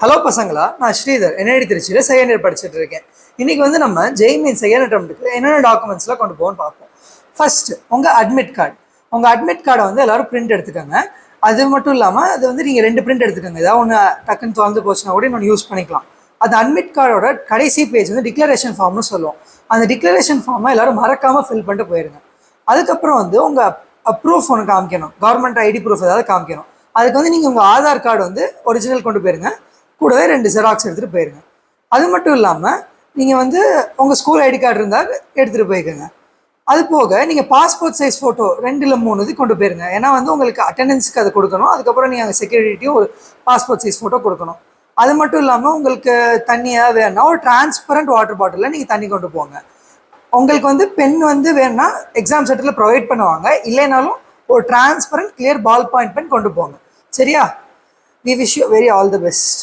Hello பசங்களா, நான் Sridhar NIT திருச்சியில் செகண்ட் இயர் படிச்சுட்டு இருக்கேன். இன்றைக்கி வந்து நம்ம ஜெய்மீன் செகண்ட் அட்டெம்ப்ட்டுக்கு என்னென்ன டாக்குமெண்ட்ஸ்லாம் கொண்டு போகணும்னு பார்ப்போம். ஃபஸ்ட்டு உங்கள் அட்மிட் கார்டு. உங்கள் அட்மிட் கார்டை வந்து எல்லோரும் பிரிண்ட் எடுத்துக்கோங்க. அது மட்டும் இல்லாமல் அது வந்து நீங்கள் 2 பிரிண்ட் எடுத்துக்கோங்க. ஏதாவது ஒன்று டக்குன்னு திறந்து போச்சுன்னா கூட இன்னொன்று யூஸ் பண்ணிக்கலாம். அது அட்மிட் கார்டோட கடைசி பேஜ் வந்து டிக்ளரேஷன் ஃபார்ம்னு சொல்லுவோம். அந்த டிக்ளரேஷன் ஃபார்மை எல்லோரும் மறக்காமல் ஃபில் பண்ணிட்டு போயிடுங்க. அதுக்கப்புறம் வந்து உங்கள் ப்ரூஃப் ஒன்று காமிக்கணும். கவர்மெண்ட் ஐடி ப்ரூஃப் ஏதாவது காமிக்கணும். அதுக்கு வந்து நீங்கள் உங்கள் ஆதார் கார்டு வந்து ஒரிஜினல் கொண்டு போயிருங்க. கூடவே 2 ஜெராக்ஸ் எடுத்துகிட்டு போயிருங்க. அது மட்டும் இல்லாமல் நீங்கள் வந்து உங்கள் ஸ்கூல் ஐடி கார்டு இருந்தால் எடுத்துகிட்டு போய்க்கோங்க. அது போக நீங்கள் பாஸ்போர்ட் சைஸ் ஃபோட்டோ 2 இல்லை 3 இது கொண்டு போயிருங்க. ஏன்னா வந்து உங்களுக்கு அட்டெண்டன்ஸுக்கு அதை கொடுக்கணும். அதுக்கப்புறம் நீங்கள் அங்கே செக்யூரிட்டியும் ஒரு பாஸ்போர்ட் சைஸ் ஃபோட்டோ கொடுக்கணும். அது மட்டும் இல்லாமல் உங்களுக்கு தண்ணியாக வேணும்னா ஒரு டிரான்ஸ்பரண்ட் வாட்டர் பாட்டிலில் நீங்கள் தண்ணி கொண்டு போங்க. உங்களுக்கு வந்து பென் வந்து வேணும்னா எக்ஸாம் சென்டரில் ப்ரொவைட் பண்ணுவாங்க. இல்லைனாலும் ஒரு transparent clear ball point pen கொண்டு போங்க. சரியா? We wish you very all the best.